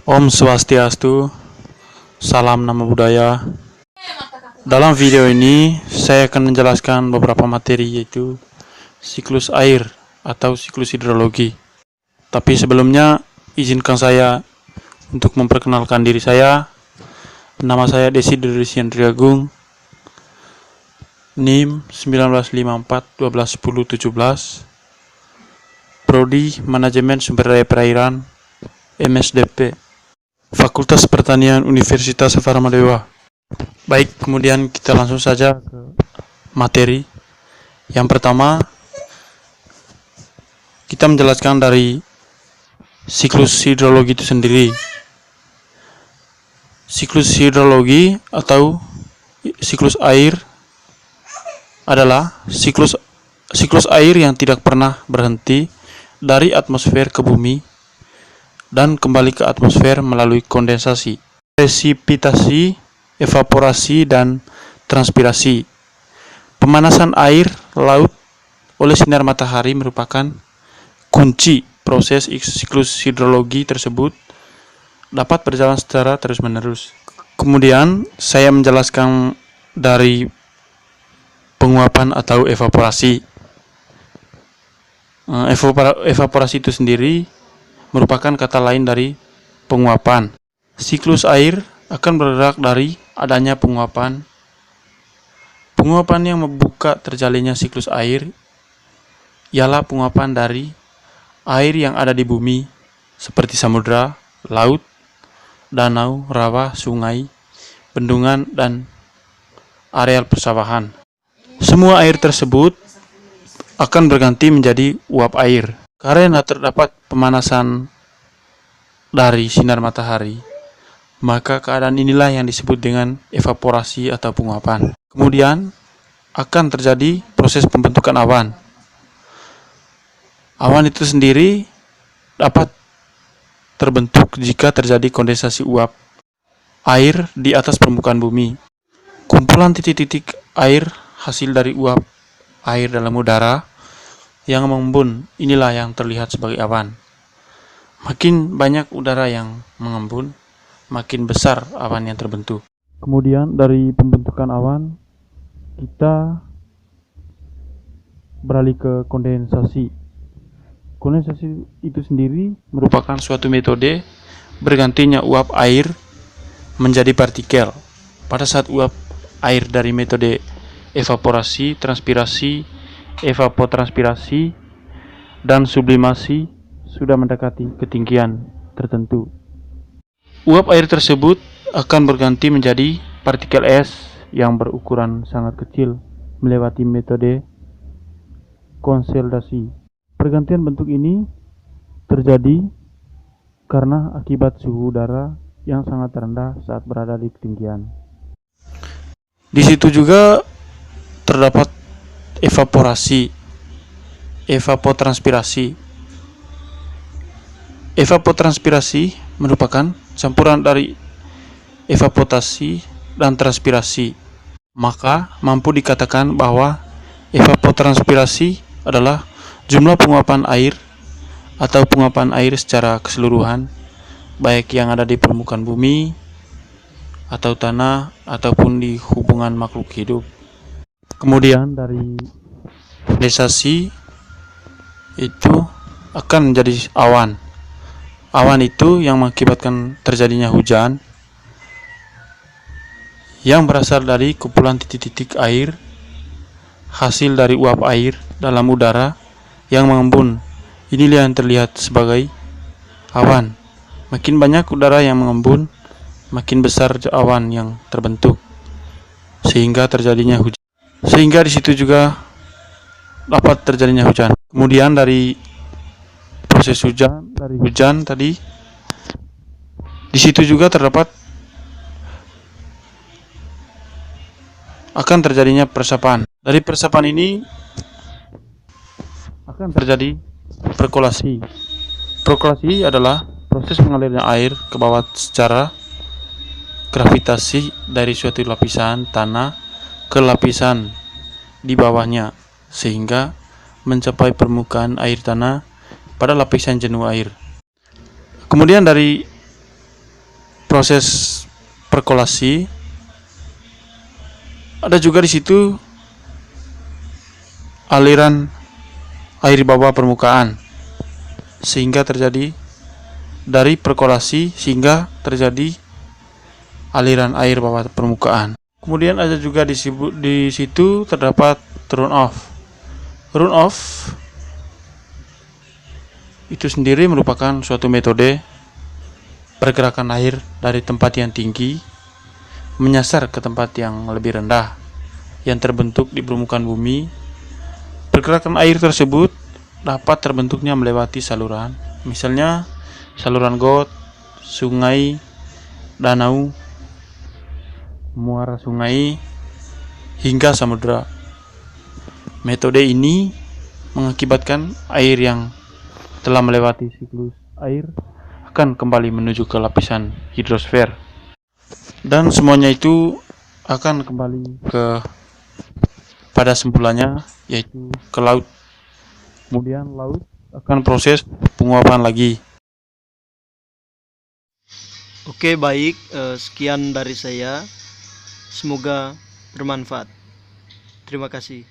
Om Swastiastu, salam nama budaya. Dalam video ini, saya akan menjelaskan beberapa materi yaitu siklus air atau siklus hidrologi. Tapi sebelumnya, izinkan saya untuk memperkenalkan diri saya. Nama saya Desideri Andriagung, NIM 1954-1210-17, Prodi Manajemen Sumber Daya Perairan, MSDP, Fakultas Pertanian Universitas Saparamadewa. Baik, kemudian kita langsung saja ke materi. Yang pertama, kita menjelaskan dari siklus hidrologi itu sendiri. Siklus hidrologi atau siklus air adalah siklus air yang tidak pernah berhenti dari atmosfer ke bumi dan kembali ke atmosfer melalui kondensasi, presipitasi, evaporasi, dan transpirasi. Pemanasan air laut oleh sinar matahari merupakan kunci proses siklus hidrologi tersebut dapat berjalan secara terus-menerus. Kemudian saya menjelaskan dari penguapan atau evaporasi. Evaporasi itu sendiri merupakan kata lain dari penguapan. Siklus air akan bergerak dari adanya penguapan. Penguapan yang membuka terjalinnya siklus air ialah penguapan dari air yang ada di bumi seperti samudra, laut, danau, rawa, sungai, bendungan, dan areal persawahan. Semua air tersebut akan berganti menjadi uap air karena terdapat pemanasan dari sinar matahari. Maka keadaan inilah yang disebut dengan evaporasi atau penguapan. Kemudian akan terjadi proses pembentukan awan. Awan itu sendiri dapat terbentuk jika terjadi kondensasi uap air di atas permukaan bumi. Kumpulan titik-titik air hasil dari uap air dalam udara yang mengembun, inilah yang terlihat sebagai awan. Makin banyak udara yang mengembun, makin besar awan yang terbentuk. Kemudian dari pembentukan awan, kita beralih ke kondensasi. Kondensasi itu sendiri merupakan suatu metode bergantinya uap air menjadi partikel. Pada saat uap air dari metode evaporasi, transpirasi, evapotranspirasi, dan sublimasi sudah mendekati ketinggian tertentu, uap air tersebut akan berganti menjadi partikel es yang berukuran sangat kecil melewati metode kondensasi. Pergantian bentuk ini terjadi karena akibat suhu udara yang sangat rendah saat berada di ketinggian. Di situ juga terdapat evaporasi, evapotranspirasi. Evapotranspirasi merupakan campuran dari evapotasi dan transpirasi. Maka mampu dikatakan bahwa evapotranspirasi adalah jumlah penguapan air atau penguapan air secara keseluruhan, baik yang ada di permukaan bumi atau tanah ataupun di hubungan makhluk hidup. Kemudian dari kondensasi itu akan menjadi awan. Awan itu yang mengakibatkan terjadinya hujan yang berasal dari kumpulan titik-titik air hasil dari uap air dalam udara yang mengembun. Inilah yang terlihat sebagai awan. Makin banyak udara yang mengembun, makin besar awan yang terbentuk sehingga terjadinya hujan. Sehingga di situ juga dapat terjadinya hujan. Kemudian dari proses hujan, dari hujan tadi, di situ juga terdapat akan terjadinya peresapan. Dari peresapan ini akan terjadi perkolasi. Perkolasi adalah proses mengalirnya air ke bawah secara gravitasi dari suatu lapisan tanah ke lapisan di bawahnya sehingga mencapai permukaan air tanah pada lapisan jenuh air. Kemudian dari proses perkolasi. Ada juga di situ aliran air di bawah permukaan, sehingga terjadi dari perkolasi sehingga terjadi aliran air bawah permukaan. Kemudian ada juga di situ terdapat runoff. Runoff itu sendiri merupakan suatu metode pergerakan air dari tempat yang tinggi menyasar ke tempat yang lebih rendah yang terbentuk di permukaan bumi. Pergerakan air tersebut dapat terbentuknya melewati saluran, misalnya saluran got, sungai, danau, muara sungai, hingga samudera. Metode ini mengakibatkan air yang telah melewati siklus air akan kembali menuju ke lapisan hidrosfer, dan semuanya itu akan kembali pada sempulannya, yaitu ke laut. Kemudian laut akan proses penguapan lagi. Oke, baik, sekian dari saya. Semoga bermanfaat. Terima kasih.